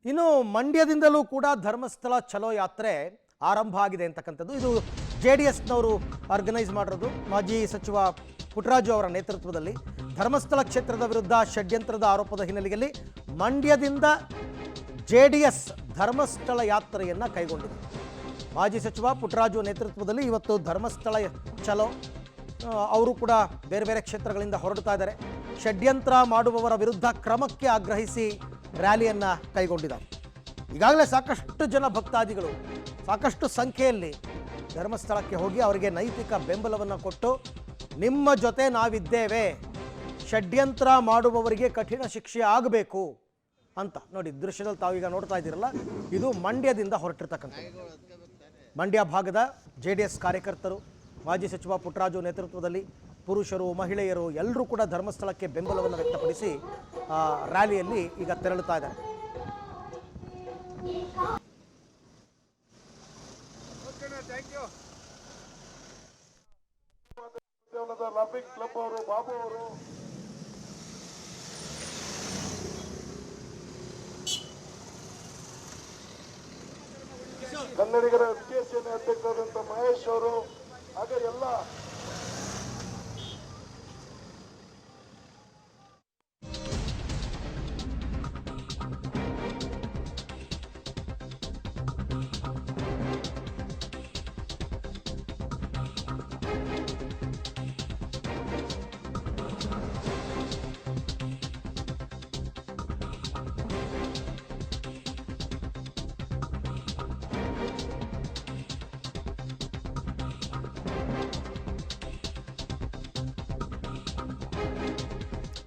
ಇನ್ನು ಮಂಡ್ಯದಿಂದಲೂ ಕೂಡ ಧರ್ಮಸ್ಥಳ ಚಲೋ ಯಾತ್ರೆ ಆರಂಭ ಆಗಿದೆ ಅಂತಕ್ಕಂಥದ್ದು. ಇದು JDSನವರು ಆರ್ಗನೈಸ್ ಮಾಡಿರೋದು. ಮಾಜಿ ಸಚಿವ ಪುಟ್ಟರಾಜು ಅವರ ನೇತೃತ್ವದಲ್ಲಿ ಧರ್ಮಸ್ಥಳ ಕ್ಷೇತ್ರದ ವಿರುದ್ಧ ಷಡ್ಯಂತ್ರದ ಆರೋಪದ ಹಿನ್ನೆಲೆಯಲ್ಲಿ ಮಂಡ್ಯದಿಂದ JDS ಧರ್ಮಸ್ಥಳ ಯಾತ್ರೆಯನ್ನು ಕೈಗೊಂಡಿದೆ. ಮಾಜಿ ಸಚಿವ ಪುಟ್ಟರಾಜು ನೇತೃತ್ವದಲ್ಲಿ ಇವತ್ತು ಧರ್ಮಸ್ಥಳ ಚಲೋ ಅವರು ಕೂಡ ಬೇರೆ ಬೇರೆ ಕ್ಷೇತ್ರಗಳಿಂದ ಹೊರಡ್ತಾ ಇದ್ದಾರೆ. ಷಡ್ಯಂತ್ರ ಮಾಡುವವರ ವಿರುದ್ಧ ಕ್ರಮಕ್ಕೆ ಆಗ್ರಹಿಸಿ ರ್ಯಾಲಿಯನ್ನು ಕೈಗೊಂಡಿದ್ದಾರೆ. ಈಗಾಗಲೇ ಸಾಕಷ್ಟು ಜನ ಭಕ್ತಾದಿಗಳು ಸಾಕಷ್ಟು ಸಂಖ್ಯೆಯಲ್ಲಿ ಧರ್ಮಸ್ಥಳಕ್ಕೆ ಹೋಗಿ ಅವರಿಗೆ ನೈತಿಕ ಬೆಂಬಲವನ್ನು ಕೊಟ್ಟು ನಿಮ್ಮ ಜೊತೆ ನಾವಿದ್ದೇವೆ, ಷಡ್ಯಂತ್ರ ಮಾಡುವವರಿಗೆ ಕಠಿಣ ಶಿಕ್ಷೆ ಆಗಬೇಕು ಅಂತ ನೋಡಿ ದೃಶ್ಯದಲ್ಲಿ ತಾವೀಗ ನೋಡ್ತಾ ಇದ್ದೀರಲ್ಲ, ಇದು ಮಂಡ್ಯದಿಂದ ಹೊರಟಿರ್ತಕ್ಕಂಥದ್ದು. ಮಂಡ್ಯ ಭಾಗದ JDS ಕಾರ್ಯಕರ್ತರು ಮಾಜಿ ಸಚಿವ ಪುಟ್ಟರಾಜು ನೇತೃತ್ವದಲ್ಲಿ ಪುರುಷರು ಮಹಿಳೆಯರು ಎಲ್ಲರೂ ಕೂಡ ಧರ್ಮಸ್ಥಳಕ್ಕೆ ಬೆಂಬಲವನ್ನು ವ್ಯಕ್ತಪಡಿಸಿ ರ್ಯಾಲಿಯಲ್ಲಿ ಈಗ ತೆರಳುತ್ತಾ ಇದ್ದಾರೆ. ಕನ್ನಡಿಗರ ವಿಜಯ ಸೇನೆ ಅಧ್ಯಕ್ಷರಾದಂಥ ಮಹೇಶ್ ಅವರು ಹಾಗೆ ಎಲ್ಲ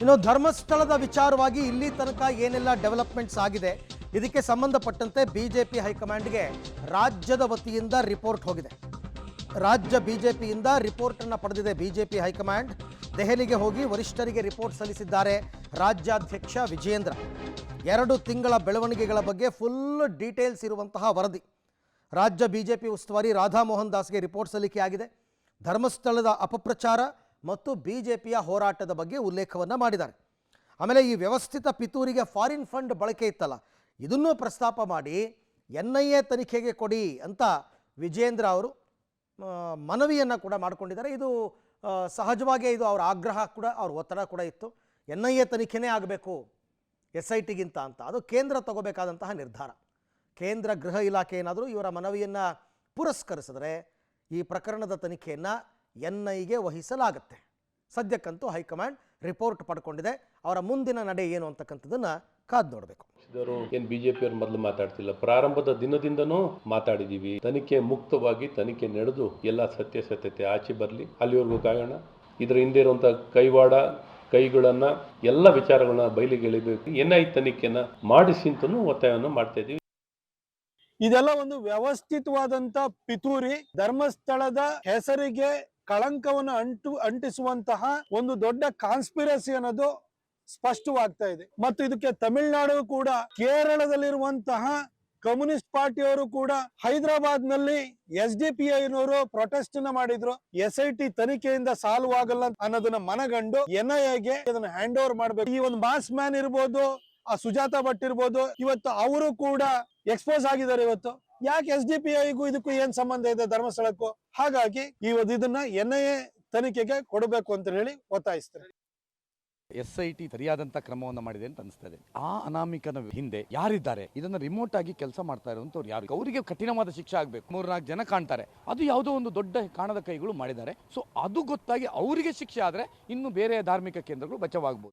ಇನ್ನು ಧರ್ಮಸ್ಥಳದ ವಿಚಾರವಾಗಿ ಇಲ್ಲಿ ತನಕ ಏನೆಲ್ಲ ಡೆವಲಪ್ಮೆಂಟ್ಸ್ ಆಗಿದೆ, ಇದಕ್ಕೆ ಸಂಬಂಧಪಟ್ಟಂತೆ BJP ಹೈಕಮಾಂಡ್ಗೆ ರಾಜ್ಯದ ವತಿಯಿಂದ ರಿಪೋರ್ಟ್ ಹೋಗಿದೆ. ರಾಜ್ಯ BJPಯಿಂದ ರಿಪೋರ್ಟನ್ನು ಪಡೆದಿದೆ BJP ಹೈಕಮಾಂಡ್. ದೆಹಲಿಗೆ ಹೋಗಿ ವರಿಷ್ಠರಿಗೆ ರಿಪೋರ್ಟ್ ಸಲ್ಲಿಸಿದ್ದಾರೆ ರಾಜ್ಯಾಧ್ಯಕ್ಷ ವಿಜಯೇಂದ್ರ. 2 ತಿಂಗಳ ಬೆಳವಣಿಗೆಗಳ ಬಗ್ಗೆ ಫುಲ್ ಡೀಟೇಲ್ಸ್ ಇರುವಂತಹ ವರದಿ ರಾಜ್ಯ BJP ಉಸ್ತುವಾರಿ ರಾಧಾ ಮೋಹನ್ ದಾಸ್ಗೆ ರಿಪೋರ್ಟ್ ಸಲ್ಲಿಕೆಯಾಗಿದೆ. ಧರ್ಮಸ್ಥಳದ ಅಪಪ್ರಚಾರ ಮತ್ತು BJPಯ ಹೋರಾಟದ ಬಗ್ಗೆ ಉಲ್ಲೇಖವನ್ನು ಮಾಡಿದ್ದಾರೆ. ಆಮೇಲೆ ಈ ವ್ಯವಸ್ಥಿತ ಪಿತೂರಿಗೆ ಫಾರಿನ್ ಫಂಡ್ ಬಳಕೆ ಇತ್ತಲ್ಲ, ಇದನ್ನೂ ಪ್ರಸ್ತಾಪ ಮಾಡಿ NIA ತನಿಖೆಗೆ ಕೊಡಿ ಅಂತ ವಿಜೇಂದ್ರ ಅವರು ಮನವಿಯನ್ನು ಕೂಡ ಮಾಡಿಕೊಂಡಿದ್ದಾರೆ. ಇದು ಸಹಜವಾಗಿ ಇದು ಅವರ ಆಗ್ರಹ ಕೂಡ ಅವ್ರ ಒತ್ತಡ ಕೂಡ ಇತ್ತು. NIA ತನಿಖೆನೇ ಆಗಬೇಕು SITಗಿಂತ ಅಂತ. ಅದು ಕೇಂದ್ರ ತಗೋಬೇಕಾದಂತಹ ನಿರ್ಧಾರ. ಕೇಂದ್ರ ಗೃಹ ಇಲಾಖೆ ಏನಾದರೂ ಇವರ ಮನವಿಯನ್ನು ಪುರಸ್ಕರಿಸಿದ್ರೆ ಈ ಪ್ರಕರಣದ ತನಿಖೆಯನ್ನು NIAಗೆ ವಹಿಸಲಾಗುತ್ತೆ. ಸದ್ಯಕ್ಕಂತೂ ಹೈಕಮಾಂಡ್ ರಿಪೋರ್ಟ್ ಪಡ್ಕೊಂಡಿದೆ. ಅವರ ಮುಂದಿನ ನಡೆ ಏನು ಅಂತಕ್ಕಂಥದ್ದನ್ನು ಕಾದು ನೋಡಬೇಕು. BJP ಅವರು ಮೊದಲು ಮಾತಾಡ್ತಿಲ್ಲ, ಪ್ರಾರಂಭದ ದಿನದಿಂದನೂ ಮಾತಾಡಿದೀವಿ. ತನಿಖೆ ಮುಕ್ತವಾಗಿ ತನಿಖೆ ನಡೆದು ಎಲ್ಲ ಸತ್ಯಾಸತ್ಯತೆ ಆಚೆ ಬರಲಿ, ಅಲ್ಲಿವರೆಗೂ ಕಾಯೋಣ. ಇದರ ಹಿಂದೆ ಇರುವಂಥ ಕೈವಾಡ ಕೈಗಳನ್ನ ಎಲ್ಲ ವಿಚಾರಗಳನ್ನ ಬಯಲಿಗೆ ಎಳಿಬೇಕು. NIA ತನಿಖೆನ ಮಾಡಿಸಿ ಅಂತಲೂ ಒತ್ತಾಯವನ್ನು ಮಾಡ್ತಾ ಇದ್ದೀವಿ. ಇದೆಲ್ಲ ಒಂದು ವ್ಯವಸ್ಥಿತವಾದಂತ ಪಿತೂರಿ, ಧರ್ಮಸ್ಥಳದ ಹೆಸರಿಗೆ ಕಳಂಕವನ್ನು ಅಂಟಿಸುವಂತಹ ಒಂದು ದೊಡ್ಡ ಕಾನ್ಸ್ಪಿರಸಿ ಅನ್ನೋದು ಸ್ಪಷ್ಟವಾಗ್ತಾ ಇದೆ. ಮತ್ತು ಇದಕ್ಕೆ ತಮಿಳುನಾಡು ಕೂಡ, ಕೇರಳದಲ್ಲಿರುವಂತಹ ಕಮ್ಯುನಿಸ್ಟ್ ಪಾರ್ಟಿಯವರು ಕೂಡ ಹೈದರಾಬಾದ್ ನಲ್ಲಿ SDPIನವರು ಪ್ರೊಟೆಸ್ಟ್ ಮಾಡಿದ್ರು. SIT ತನಿಖೆಯಿಂದ ಸಾಲ್ವ್ ಆಗಲ್ಲ ಅನ್ನೋದನ್ನ ಮನಗಂಡು NIAಗೆ ಇದನ್ನ ಹ್ಯಾಂಡ್ ಓವರ್ ಮಾಡ್ಬೇಕು. ಈ ಒಂದು ಮಾಸ್ ಮ್ಯಾನ್ ಇರ್ಬೋದು, ಆ ಸುಜಾತಾ ಭಟ್ ಇರ್ಬೋದು, ಇವತ್ತು ಅವರು ಕೂಡ ಎಕ್ಸ್ಪೋಸ್ ಆಗಿದ್ದಾರೆ. ಇವತ್ತು ಯಾಕೆ SDPIಗೂ ಇದಕ್ಕೂ ಏನ್ ಸಂಬಂಧ ಇದೆ ಧರ್ಮಸ್ಥಳಕ್ಕೂ? ಹಾಗಾಗಿ ಇದನ್ನ NIA ತನಿಖೆಗೆ ಕೊಡಬೇಕು ಅಂತ ಹೇಳಿ ಒತ್ತಾಯಿಸ್ತಾರೆ. SIT ಸರಿಯಾದಂತ ಕ್ರಮವನ್ನು ಮಾಡಿದೆ ಅಂತ ಅನಿಸ್ತದೆ. ಆ ಅನಾಮಿಕನ ಹಿಂದೆ ಯಾರಿದ್ದಾರೆ, ಇದನ್ನ ರಿಮೋಟ್ ಆಗಿ ಕೆಲಸ ಮಾಡ್ತಾ ಇರುವಂತವ್ರು ಯಾರು, ಅವರಿಗೆ ಕಠಿಣವಾದ ಶಿಕ್ಷೆ ಆಗ್ಬೇಕು. 3-4 ಜನ ಕಾಣ್ತಾರೆ, ಅದು ಯಾವುದೋ ಒಂದು ದೊಡ್ಡ ಕಾಣದ ಕೈಗಳು ಮಾಡಿದ್ದಾರೆ. ಸೊ ಅದು ಗೊತ್ತಾಗಿ ಅವರಿಗೆ ಶಿಕ್ಷೆ ಆದ್ರೆ ಇನ್ನು ಬೇರೆ ಧಾರ್ಮಿಕ ಕೇಂದ್ರಗಳು ಬಚಾವಾಗಬಹುದು.